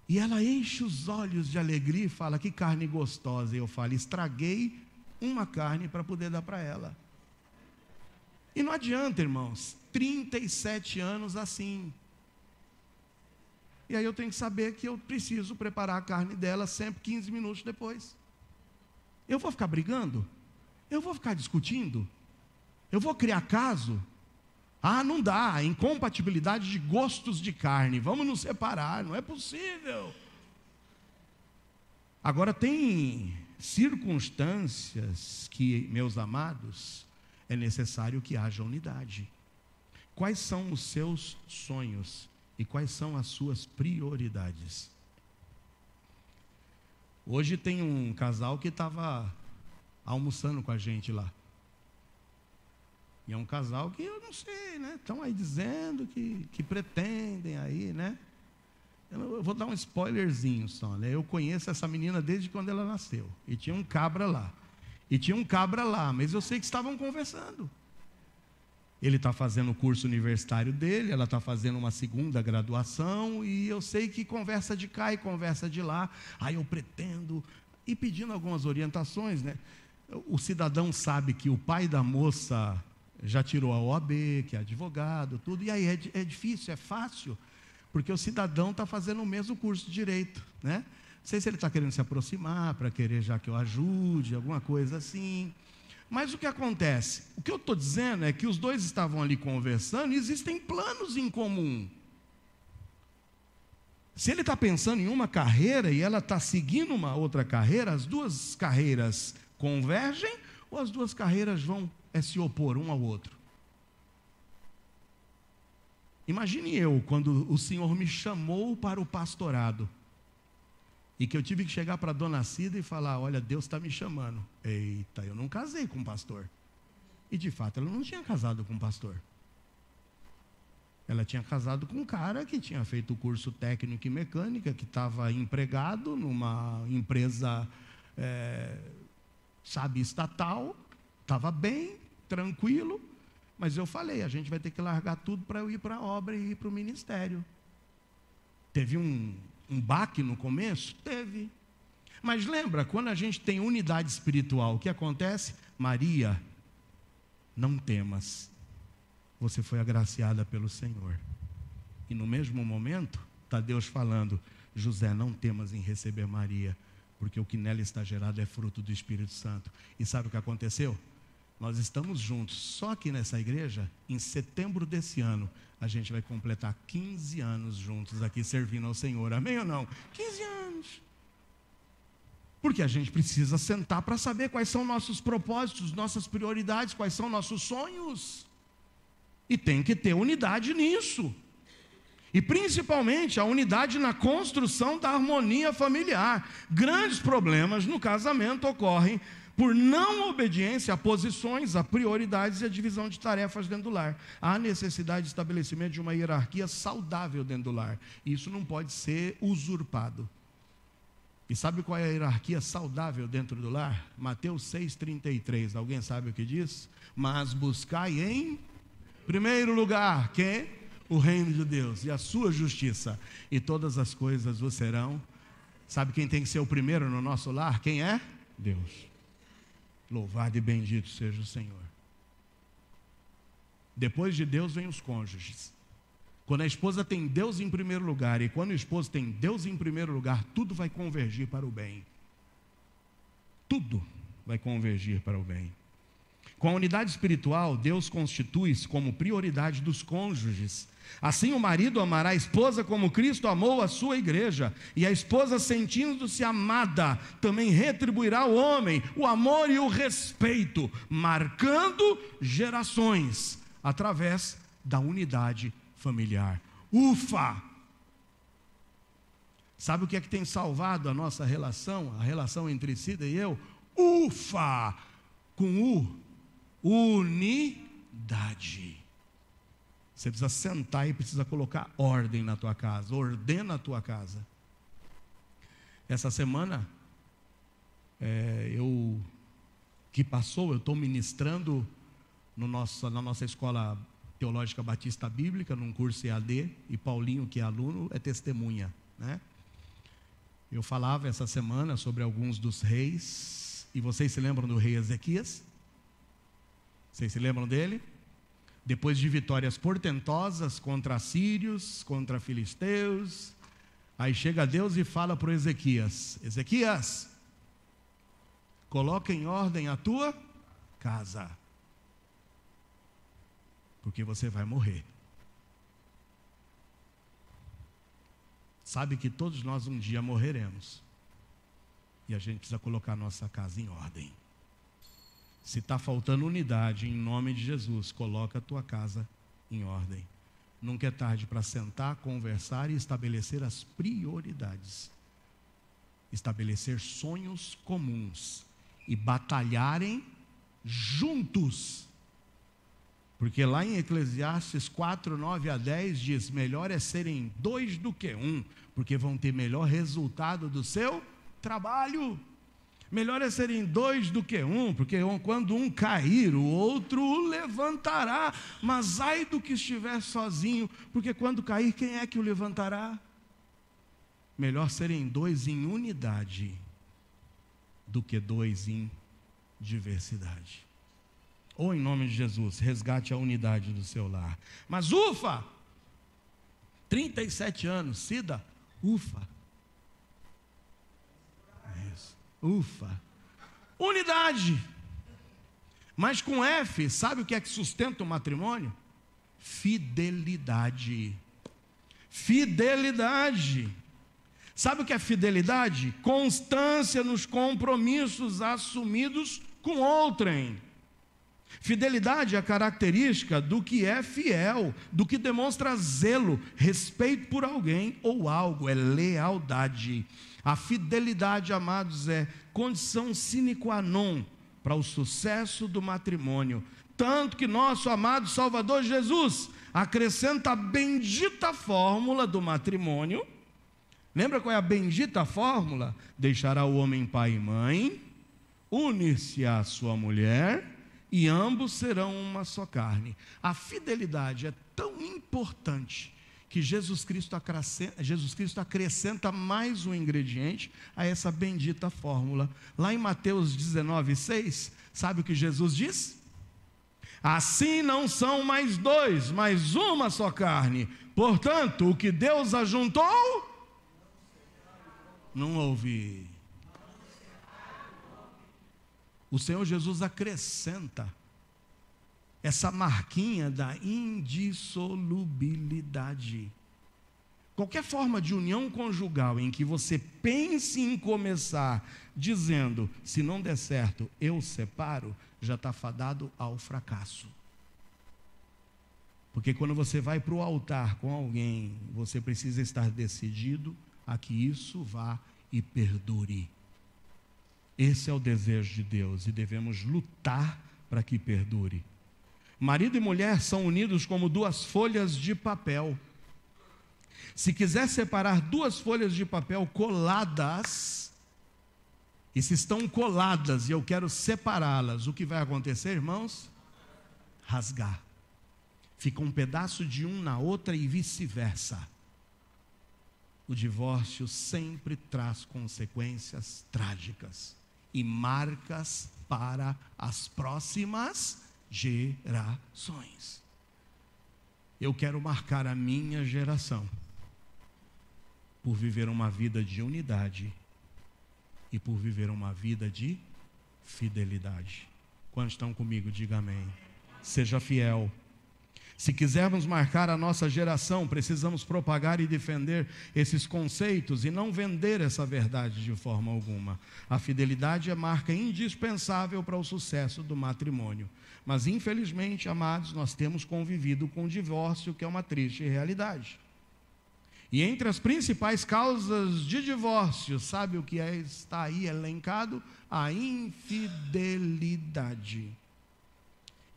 E ela enche os olhos de alegria e fala: que carne gostosa. E eu falo: estraguei uma carne para poder dar para ela. E não adianta, irmãos, 37 anos assim. E aí eu tenho que saber que eu preciso preparar a carne dela sempre 15 minutos depois. Eu vou ficar brigando? Eu vou ficar discutindo? Eu vou criar caso? Ah, não dá, incompatibilidade de gostos de carne, vamos nos separar, não é possível. Agora tem circunstâncias que, meus amados, é necessário que haja unidade. Quais são os seus sonhos? E quais são as suas prioridades? Hoje tem um casal que estava almoçando com a gente lá. E é um casal que eu não sei, né? Estão aí dizendo que pretendem aí, né? Eu vou dar um spoilerzinho só, né? Eu conheço essa menina desde quando ela nasceu. E tinha um cabra lá. Mas eu sei que estavam conversando. Ele está fazendo o curso universitário dele, ela está fazendo uma segunda graduação, e eu sei que conversa de cá e conversa de lá. Aí eu pretendo, e pedindo algumas orientações, né? O cidadão sabe que o pai da moça já tirou a OAB, que é advogado, tudo, e aí é difícil, é fácil, porque o cidadão está fazendo o mesmo curso de direito, né? Não sei se ele está querendo se aproximar, para querer já que eu ajude, alguma coisa assim. Mas o que acontece? O que eu estou dizendo é que os dois estavam ali conversando e existem planos em comum. Se ele está pensando em uma carreira e ela está seguindo uma outra carreira, as duas carreiras convergem ou as duas carreiras vão se opor um ao outro? Imagine eu, quando o Senhor me chamou para o pastorado, e que eu tive que chegar para a dona Cida e falar: olha, Deus está me chamando. Eita, eu não casei com um pastor. E de fato, ela não tinha casado com um pastor. Ela tinha casado com um cara que tinha feito o curso técnico em mecânica, que estava empregado numa empresa, estatal, estava bem, tranquilo, mas eu falei: a gente vai ter que largar tudo para eu ir para a obra e ir para o ministério. Teve um baque no começo? Teve. Mas lembra, quando a gente tem unidade espiritual, o que acontece? Maria, não temas, você foi agraciada pelo Senhor. E no mesmo momento, está Deus falando: José, não temas em receber Maria, porque o que nela está gerado é fruto do Espírito Santo. E sabe o que aconteceu? Nós estamos juntos, só aqui nessa igreja, em setembro desse ano, a gente vai completar 15 anos juntos aqui servindo ao Senhor, amém ou não? 15 anos. Porque a gente precisa sentar para saber quais são nossos propósitos, nossas prioridades, quais são nossos sonhos. E tem que ter unidade nisso. E principalmente a unidade na construção da harmonia familiar. Grandes problemas no casamento ocorrem por não obediência a posições, a prioridades e a divisão de tarefas dentro do lar. Há necessidade de estabelecimento de uma hierarquia saudável dentro do lar. Isso não pode ser usurpado. E sabe qual é a hierarquia saudável dentro do lar? Mateus 6,33. Alguém sabe o que diz? Mas buscai em primeiro lugar, quem? O reino de Deus e a sua justiça, e todas as coisas vos serão. Sabe quem tem que ser o primeiro no nosso lar? Quem é? Deus. Louvado e bendito seja o Senhor. Depois de Deus vem os cônjuges. Quando a esposa tem Deus em primeiro lugar, e quando o esposo tem Deus em primeiro lugar, tudo vai convergir para o bem. Tudo vai convergir para o bem. Com a unidade espiritual, Deus constitui-se como prioridade dos cônjuges. Assim, o marido amará a esposa como Cristo amou a sua igreja, e a esposa, sentindo-se amada, também retribuirá ao homem o amor e o respeito, marcando gerações através da unidade familiar. Ufa! Sabe o que é que tem salvado a nossa relação, a relação entre Cida e eu? Ufa! Com unidade. Você precisa sentar e precisa colocar ordem na tua casa. Ordena a tua casa. Essa semana, eu estou ministrando na nossa escola teológica batista bíblica, num curso EAD, e Paulinho, que é aluno, é testemunha, né? Eu falava essa semana sobre alguns dos reis, e vocês se lembram do rei Ezequias? Vocês se lembram dele? Depois de vitórias portentosas contra assírios, contra filisteus, aí chega Deus e fala para o Ezequias: Ezequias, coloca em ordem a tua casa, porque você vai morrer. Sabe que todos nós um dia morreremos, e a gente precisa colocar a nossa casa em ordem. Se está faltando unidade, em nome de Jesus, coloca a tua casa em ordem. Nunca é tarde para sentar, conversar e estabelecer as prioridades. Estabelecer sonhos comuns e batalharem juntos. Porque lá em Eclesiastes 4, 9 a 10 diz: melhor é serem dois do que um, porque vão ter melhor resultado do seu trabalho. Melhor é serem dois do que um, porque quando um cair, o outro o levantará. Mas ai do que estiver sozinho, porque quando cair, quem é que o levantará? Melhor serem dois em unidade do que dois em diversidade. Ou em nome de Jesus, resgate a unidade do seu lar. Mas ufa! 37 anos, Cida, ufa! Ufa! Unidade. Mas com F, sabe o que é que sustenta o matrimônio? Fidelidade. Fidelidade. Sabe o que é fidelidade? Constância nos compromissos assumidos com outrem. Fidelidade é a característica do que é fiel, do que demonstra zelo, respeito por alguém ou algo, é lealdade. A fidelidade, amados, é condição sine qua non para o sucesso do matrimônio. Tanto que nosso amado Salvador Jesus acrescenta a bendita fórmula do matrimônio. Lembra qual é a bendita fórmula? Deixará o homem pai e mãe, unir-se à sua mulher, e ambos serão uma só carne. A fidelidade é tão importante que Jesus Cristo acrescenta mais um ingrediente a essa bendita fórmula. Lá em Mateus 19:6, sabe o que Jesus diz? Assim não são mais dois, mas uma só carne. Portanto, o que Deus ajuntou, não ouvi. O Senhor Jesus acrescenta essa marquinha da indissolubilidade. Qualquer forma de união conjugal em que você pense em começar dizendo, se não der certo, eu separo, já está fadado ao fracasso. Porque quando você vai para o altar com alguém, você precisa estar decidido a que isso vá e perdure. Esse é o desejo de Deus e devemos lutar para que perdure. Marido e mulher são unidos como duas folhas de papel. Se quiser separar duas folhas de papel coladas, e se estão coladas e eu quero separá-las, o que vai acontecer, irmãos? Rasgar. Fica um pedaço de um na outra e vice-versa. O divórcio sempre traz consequências trágicas e marcas para as próximas gerações. Eu quero marcar a minha geração por viver uma vida de unidade e por viver uma vida de fidelidade. Quantos estão comigo, diga amém. Seja fiel. Se quisermos marcar a nossa geração, precisamos propagar e defender esses conceitos e não vender essa verdade de forma alguma. A fidelidade é marca indispensável para o sucesso do matrimônio. Mas infelizmente, amados, nós temos convivido com o divórcio, que é uma triste realidade. E entre as principais causas de divórcio, sabe o que está aí elencado? A infidelidade.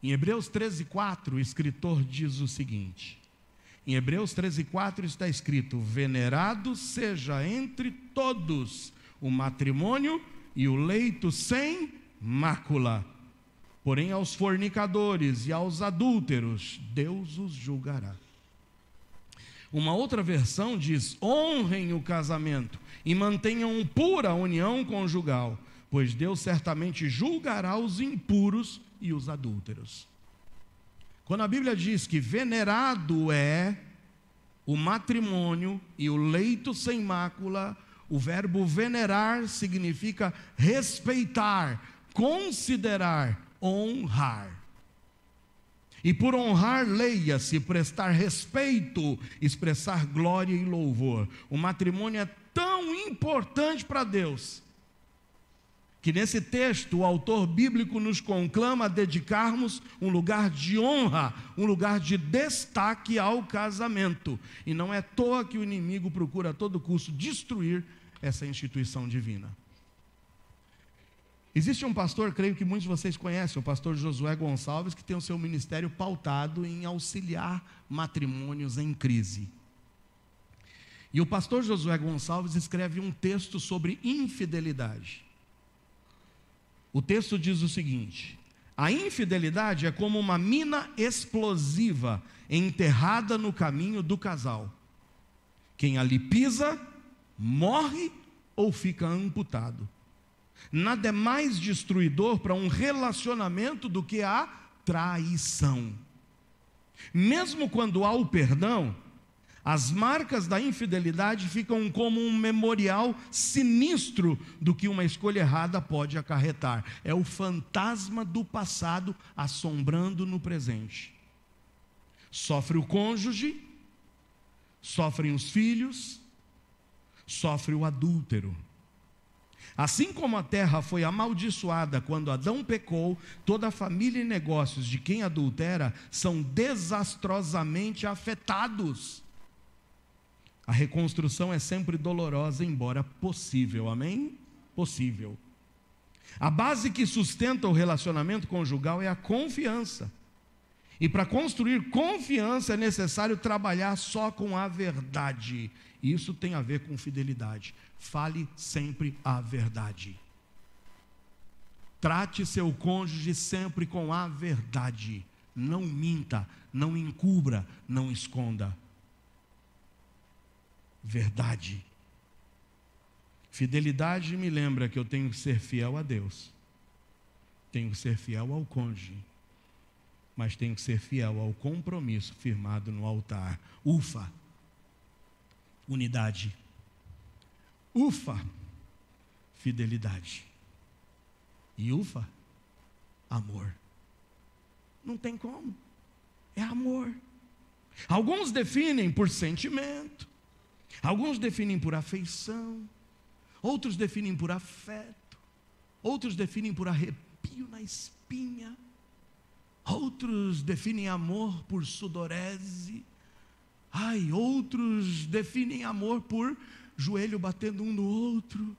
Em Hebreus 13:4, o escritor diz o seguinte, em Hebreus 13:4 está escrito, venerado seja entre todos o matrimônio e o leito sem mácula, porém aos fornicadores e aos adúlteros, Deus os julgará. Uma outra versão diz, honrem o casamento e mantenham pura a união conjugal, pois Deus certamente julgará os impuros e os adúlteros. Quando a Bíblia diz que venerado é o matrimônio e o leito sem mácula, o verbo venerar significa respeitar, considerar, honrar. E por honrar, leia-se, prestar respeito, expressar glória e louvor. O matrimônio é tão importante para Deus, que nesse texto o autor bíblico nos conclama a dedicarmos um lugar de honra, um lugar de destaque ao casamento. E não é à toa que o inimigo procura a todo custo destruir essa instituição divina. Existe um pastor, creio que muitos de vocês conhecem, o pastor Josué Gonçalves, que tem o seu ministério pautado em auxiliar matrimônios em crise. E o pastor Josué Gonçalves escreve um texto sobre infidelidade. O texto diz o seguinte, a infidelidade é como uma mina explosiva enterrada no caminho do casal. Quem ali pisa, morre ou fica amputado. Nada é mais destruidor para um relacionamento do que a traição. Mesmo quando há o perdão, as marcas da infidelidade ficam como um memorial sinistro do que uma escolha errada pode acarretar. É o fantasma do passado assombrando no presente. Sofre o cônjuge, sofrem os filhos, sofre o adúltero. Assim como a terra foi amaldiçoada quando Adão pecou, toda a família e negócios de quem adultera são desastrosamente afetados. A reconstrução é sempre dolorosa, embora possível, amém? Possível. A base que sustenta o relacionamento conjugal é a confiança. E para construir confiança é necessário trabalhar só com a verdade. Isso tem a ver com fidelidade. Fale sempre a verdade. Trate seu cônjuge sempre com a verdade. Não minta, não encubra, não esconda. Verdade. Fidelidade me lembra que eu tenho que ser fiel a Deus. Tenho que ser fiel ao cônjuge. Mas tenho que ser fiel ao compromisso firmado no altar. Ufa! Unidade. Ufa! Fidelidade. E ufa! Amor. Não tem como. É amor. Alguns definem por sentimento. Alguns definem por afeição, outros definem por afeto, outros definem por arrepio na espinha, outros definem amor por sudorese, outros definem amor por joelho batendo um no outro.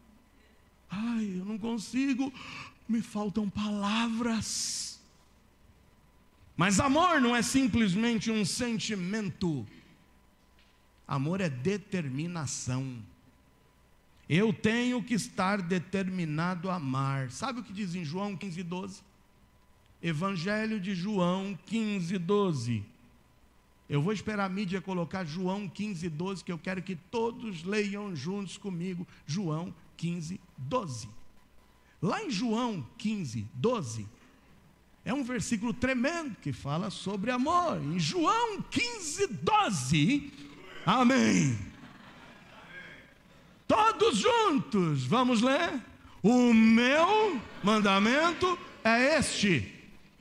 Eu não consigo, me faltam palavras. Mas amor não é simplesmente um sentimento. Amor é determinação. Eu tenho que estar determinado a amar. Sabe o que diz em João 15:12? Evangelho de João 15:12. Eu vou esperar a mídia colocar João 15:12, que eu quero que todos leiam juntos comigo. João 15:12. Lá em João 15:12, é um versículo tremendo que fala sobre amor. Em João 15:12, amém. Todos juntos, vamos ler? O meu mandamento é este: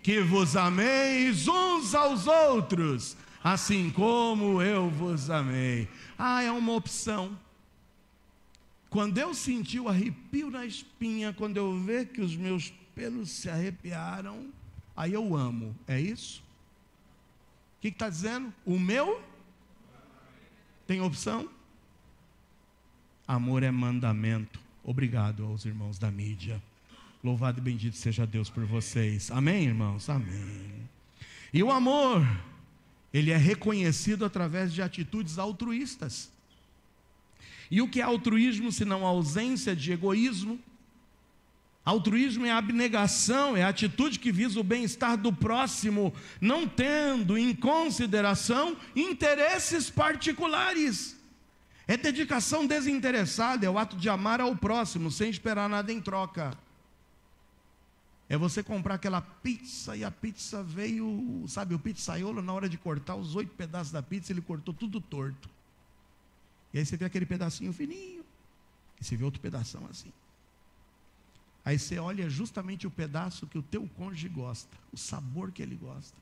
que vos ameis uns aos outros, assim como eu vos amei. É uma opção. Quando eu senti o arrepio na espinha, quando eu ver que os meus pelos se arrepiaram, aí eu amo. É isso? O que está dizendo? O meu tem opção? Amor é mandamento. Obrigado aos irmãos da mídia. Louvado e bendito seja Deus por vocês. Amém, irmãos? Amém. E o amor, ele é reconhecido através de atitudes altruístas. E o que é altruísmo senão a ausência de egoísmo? Altruísmo é a abnegação, é a atitude que visa o bem-estar do próximo, não tendo em consideração interesses particulares. É dedicação desinteressada, é o ato de amar ao próximo, sem esperar nada em troca. É você comprar aquela pizza e a pizza veio, sabe, o pizzaiolo, na hora de cortar os 8 pedaços da pizza, ele cortou tudo torto. E aí você vê aquele pedacinho fininho, e você vê outro pedação assim. Aí você olha justamente o pedaço que o teu cônjuge gosta, o sabor que ele gosta.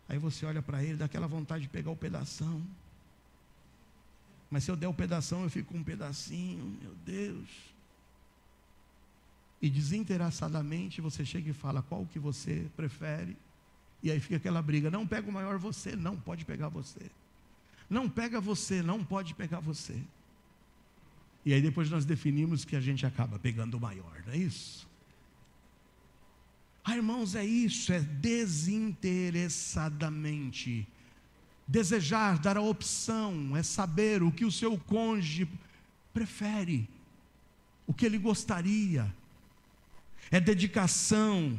Aí você olha para ele, dá aquela vontade de pegar o pedação. Mas se eu der o pedação, eu fico com um pedacinho, meu Deus. E desinteressadamente você chega e fala qual que você prefere. E aí fica aquela briga, não pega o maior você, não pode pegar você. Não pega você, não pode pegar você. E aí depois nós definimos que a gente acaba pegando o maior, não é isso? Irmãos, é isso, é desinteressadamente. Desejar, dar a opção, é saber o que o seu cônjuge prefere, o que ele gostaria. É dedicação,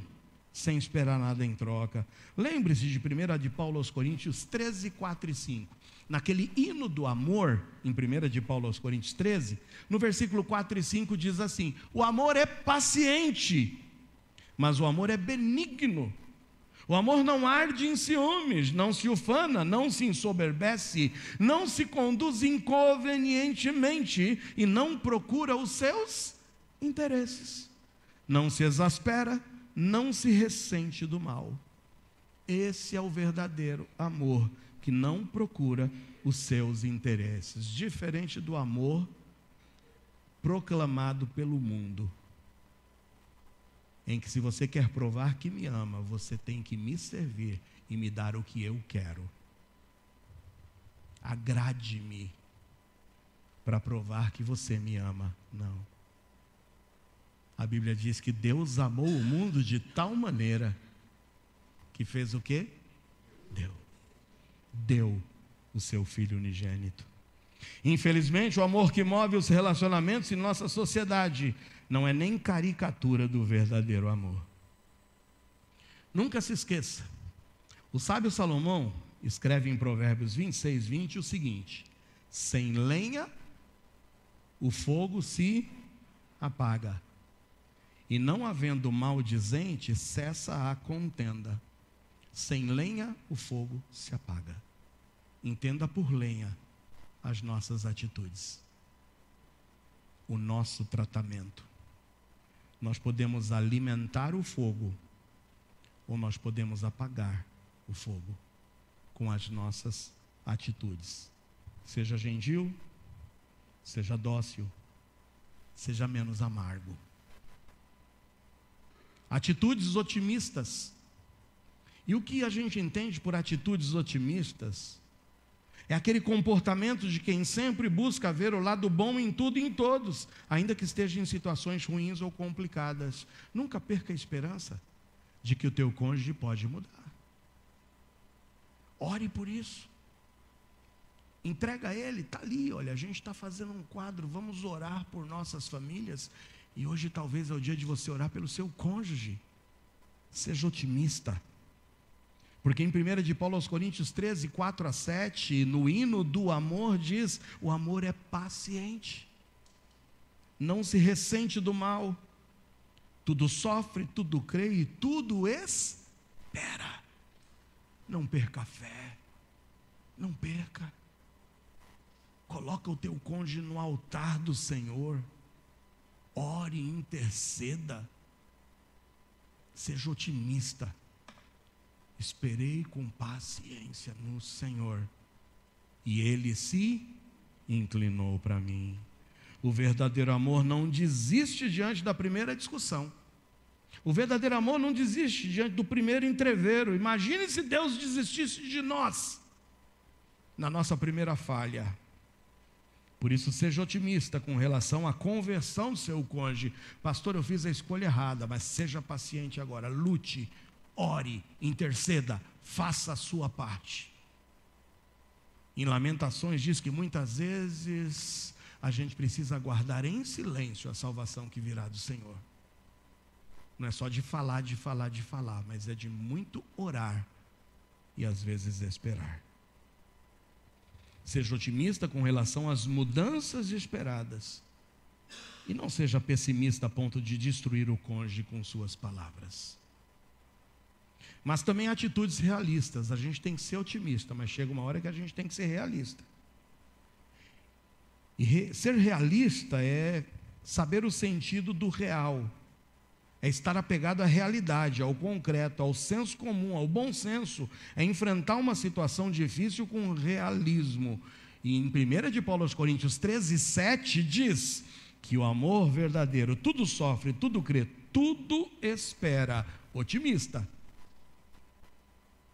sem esperar nada em troca. Lembre-se de 1 de Paulo aos Coríntios 13, 4 e 5. Naquele hino do amor, em 1 de Paulo aos Coríntios 13, no versículo 4 e 5 diz assim: o amor é paciente, mas o amor é benigno. O amor não arde em ciúmes, não se ufana, não se ensoberbece, não se conduz inconvenientemente e não procura os seus interesses. Não se exaspera, não se ressente do mal. Esse é o verdadeiro amor, que não procura os seus interesses, diferente do amor proclamado pelo mundo, em que se você quer provar que me ama, você tem que me servir e me dar o que eu quero. Agrade-me para provar que você me ama. Não. A Bíblia diz que Deus amou o mundo de tal maneira que fez o quê? Deu o seu Filho unigênito. Infelizmente, o amor que move os relacionamentos em nossa sociedade não é nem caricatura do verdadeiro amor. Nunca se esqueça, o sábio Salomão escreve em Provérbios 26, 20 o seguinte: sem lenha o fogo se apaga, e não havendo maldizente cessa a contenda. Sem lenha o fogo se apaga. Entenda por lenha as nossas atitudes, o nosso tratamento. Nós podemos alimentar o fogo, ou nós podemos apagar o fogo com as nossas atitudes. Seja gentil seja dócil, seja menos amargo. Atitudes otimistas. E o que a gente entende por atitudes otimistas é aquele comportamento de quem sempre busca ver o lado bom em tudo e em todos, ainda que esteja em situações ruins ou complicadas. Nunca perca a esperança de que o teu cônjuge pode mudar. Ore por isso. Entrega a ele, está ali, olha, a gente está fazendo um quadro, vamos orar por nossas famílias, e hoje talvez é o dia de você orar pelo seu cônjuge. Seja otimista. Porque em 1 de Paulo aos Coríntios 13, 4-7, no hino do amor diz, o amor é paciente, não se ressente do mal, tudo sofre, tudo crê e tudo espera. Não perca a fé, não perca. Coloca o teu cônjuge no altar do Senhor, ore, interceda, seja otimista. Esperei com paciência no Senhor, e Ele se inclinou para mim. O verdadeiro amor não desiste diante da primeira discussão. O verdadeiro amor não desiste diante do primeiro entrevero. Imagine se Deus desistisse de nós na nossa primeira falha. Por isso, seja otimista com relação à conversão do seu cônjuge. Pastor, eu fiz a escolha errada, mas seja paciente agora. Lute, ore, interceda, faça a sua parte. Em Lamentações diz que muitas vezes a gente precisa aguardar em silêncio a salvação que virá do Senhor. Não é só de falar, mas é de muito orar e às vezes esperar. Seja otimista com relação às mudanças esperadas. E não seja pessimista a ponto de destruir o cônjuge com suas palavras. Mas também atitudes realistas. A gente tem que ser otimista, mas chega uma hora que a gente tem que ser realista. E ser realista é saber o sentido do real. É estar apegado à realidade, ao concreto, ao senso comum, ao bom senso. É enfrentar uma situação difícil com realismo. E em 1 de Paulo aos Coríntios 13, 7 diz que o amor verdadeiro tudo sofre, tudo crê, tudo espera. Otimista.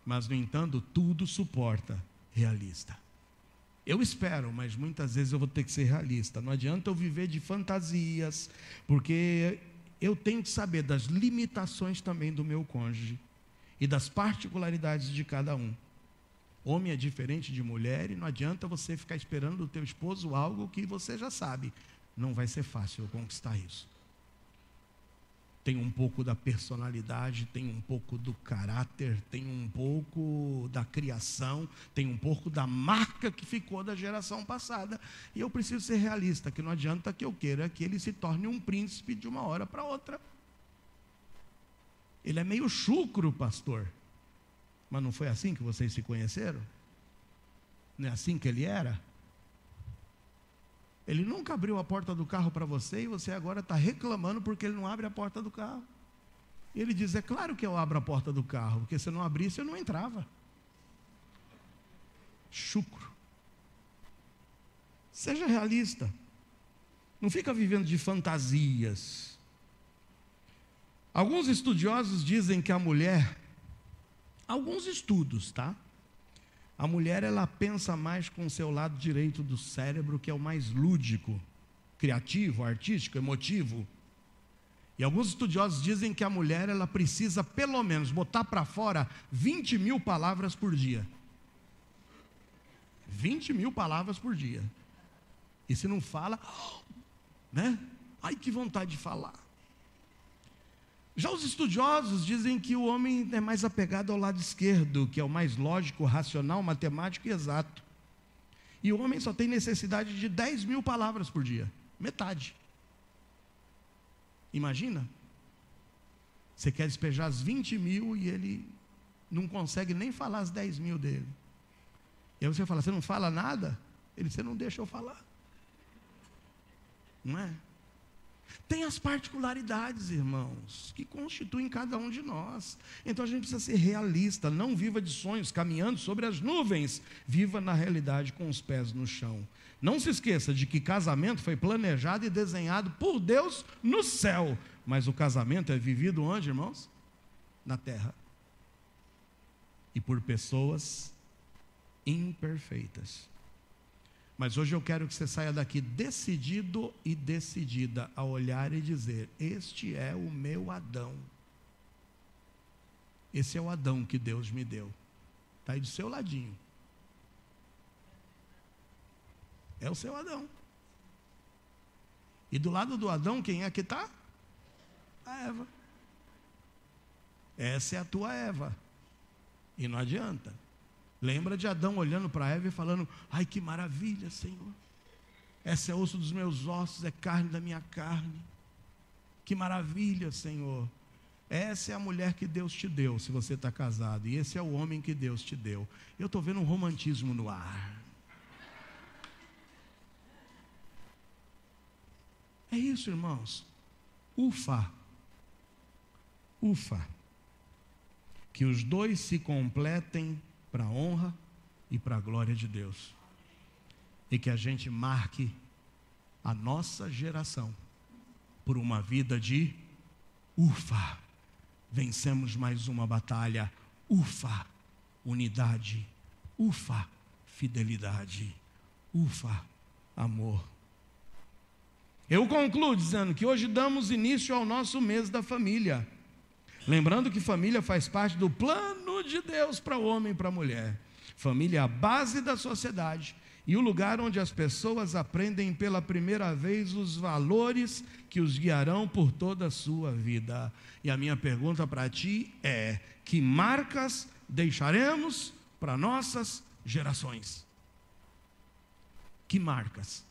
Mas, no entanto, tudo suporta. Realista. Eu espero, mas muitas vezes eu vou ter que ser realista. Não adianta eu viver de fantasias, porque eu tenho que saber das limitações também do meu cônjuge e das particularidades de cada um. Homem é diferente de mulher e não adianta você ficar esperando do teu esposo algo que você já sabe. Não vai ser fácil eu conquistar isso. Tem um pouco da personalidade, tem um pouco do caráter, tem um pouco da criação, tem um pouco da marca que ficou da geração passada. E eu preciso ser realista, que não adianta que eu queira que ele se torne um príncipe de uma hora para outra. Ele é meio chucro, pastor. Mas não foi assim que vocês se conheceram? Não é assim que ele era? Ele nunca abriu a porta do carro para você e você agora está reclamando porque ele não abre a porta do carro. E ele diz, é claro que eu abro a porta do carro, porque se eu não abrisse eu não entrava. Chucro. Seja realista. Não fica vivendo de fantasias. Alguns estudiosos dizem que a mulher, alguns estudos, tá? A mulher, ela pensa mais com o seu lado direito do cérebro, que é o mais lúdico, criativo, artístico, emotivo. E alguns estudiosos dizem que a mulher, ela precisa pelo menos botar para fora 20 mil palavras por dia. 20 mil palavras por dia. E se não fala, né? Ai, que vontade de falar. Já os estudiosos dizem que o homem é mais apegado ao lado esquerdo, que é o mais lógico, racional, matemático e exato. E o homem só tem necessidade de 10 mil palavras por dia, metade. Imagina, você quer despejar as 20 mil e ele não consegue nem falar as 10 mil dele. E aí você fala, você não fala nada? Ele, você não deixa eu falar. Não é? Tem as particularidades, irmãos, que constituem cada um de nós. Então a gente precisa ser realista, não viva de sonhos caminhando sobre as nuvens, viva na realidade com os pés no chão. Não se esqueça de que casamento foi planejado e desenhado por Deus no céu, mas o casamento é vivido onde, irmãos? Na terra. E por pessoas imperfeitas. Mas hoje eu quero que você saia daqui decidido e decidida a olhar e dizer: este é o meu Adão. Esse é o Adão que Deus me deu. Está aí do seu ladinho. É o seu Adão. E do lado do Adão, quem é que está? A Eva. Essa é a tua Eva. E não adianta. Lembra de Adão olhando para Eva e falando: ai, que maravilha, Senhor. Essa é osso dos meus ossos, é carne da minha carne. Que maravilha, Senhor. Essa é a mulher que Deus te deu, se você está casado. E esse é o homem que Deus te deu. Eu estou vendo um romantismo no ar. É isso, irmãos. Ufa. Ufa. Que os dois se completem para a honra e para a glória de Deus. E que a gente marque a nossa geração por uma vida de ufa. Vencemos mais uma batalha. Ufa. Unidade. Ufa. Fidelidade. Ufa. Amor. Eu concluo dizendo que hoje damos início ao nosso mês da família. Lembrando que família faz parte do plano de Deus para o homem e para a mulher. Família é a base da sociedade e o lugar onde as pessoas aprendem pela primeira vez os valores que os guiarão por toda a sua vida. E a minha pergunta para ti é: que marcas deixaremos para nossas gerações? Que marcas?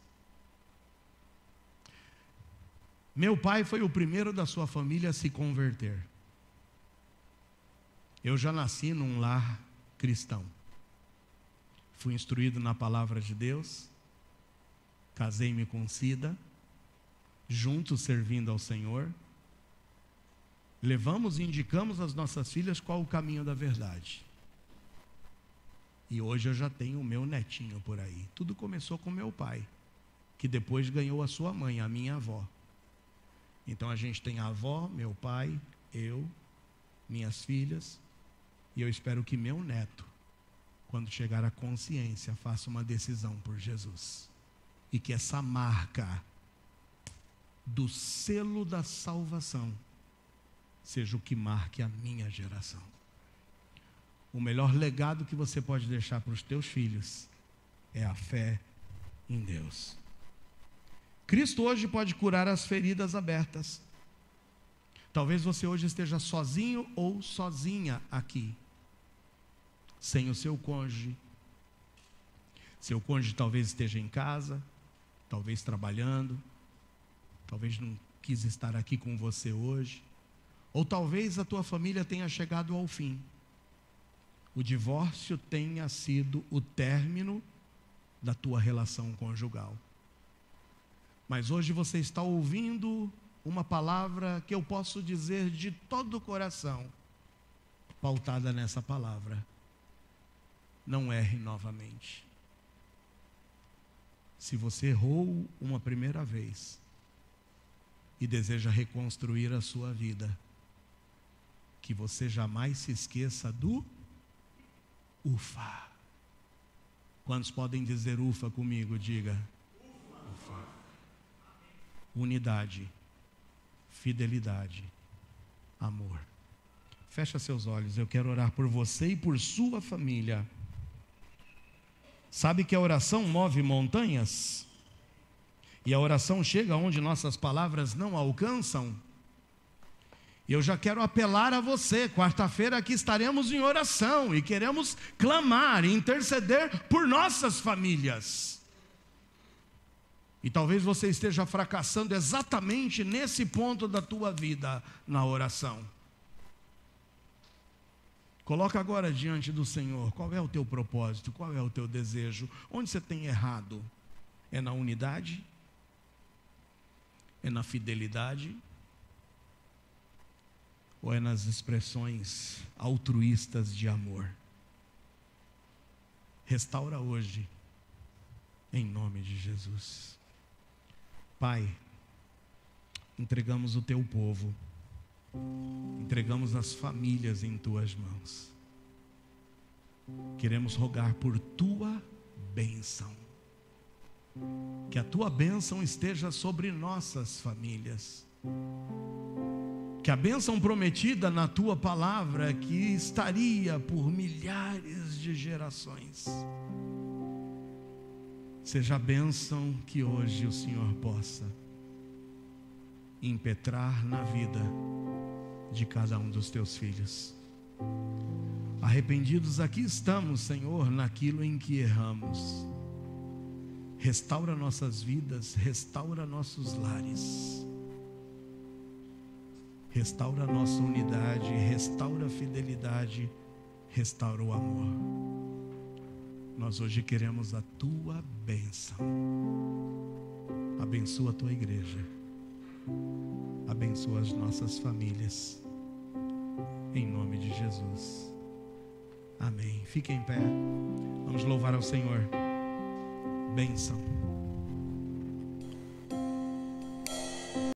Meu pai foi o primeiro da sua família a se converter. Eu já nasci num lar cristão. Fui instruído na palavra de Deus. Casei-me com Cida. Juntos servindo ao Senhor. Levamos e indicamos às nossas filhas qual o caminho da verdade. E hoje eu já tenho o meu netinho por aí. Tudo começou com meu pai, que depois ganhou a sua mãe, a minha avó. Então a gente tem a avó, meu pai, eu, minhas filhas. E eu espero que meu neto, quando chegar à consciência, faça uma decisão por Jesus. E que essa marca do selo da salvação seja o que marque a minha geração. O melhor legado que você pode deixar para os teus filhos é a fé em Deus. Cristo hoje pode curar as feridas abertas. Talvez você hoje esteja sozinho ou sozinha aqui, sem o seu cônjuge. Seu cônjuge talvez esteja em casa, talvez trabalhando, talvez não quis estar aqui com você hoje, ou talvez a tua família tenha chegado ao fim. O divórcio tenha sido o término da tua relação conjugal. Mas hoje você está ouvindo uma palavra que eu posso dizer de todo o coração, pautada nessa palavra: não erre novamente. Se você errou uma primeira vez e deseja reconstruir a sua vida, que você jamais se esqueça do ufa. Quantos podem dizer ufa comigo? Diga ufa. Unidade, fidelidade, amor. Fecha seus olhos, eu quero orar por você e por sua família. Sabe que a oração move montanhas? E a oração chega onde nossas palavras não alcançam? Eu já quero apelar a você. Quarta-feira aqui estaremos em oração e queremos clamar e interceder por nossas famílias. E talvez você esteja fracassando exatamente nesse ponto da tua vida na oração. Coloca agora diante do Senhor, qual é o teu propósito, qual é o teu desejo, onde você tem errado? É na unidade? É na fidelidade? Ou é nas expressões altruístas de amor? Restaura hoje, em nome de Jesus. Pai, entregamos o teu povo, entregamos as famílias em tuas mãos. Queremos rogar por tua bênção. Que a tua bênção esteja sobre nossas famílias. Que a bênção prometida na tua palavra, que estaria por milhares de gerações, seja a bênção que hoje o Senhor possa impetrar na vida de cada um dos teus filhos. Arrependidos aqui estamos, Senhor, naquilo em que erramos. Restaura nossas vidas, restaura nossos lares, restaura a nossa unidade, restaura a fidelidade, restaura o amor. Nós hoje queremos a tua bênção. Abençoa a tua igreja, abençoa as nossas famílias, em nome de Jesus. Amém. Fiquem em pé, vamos louvar ao Senhor. Bênção.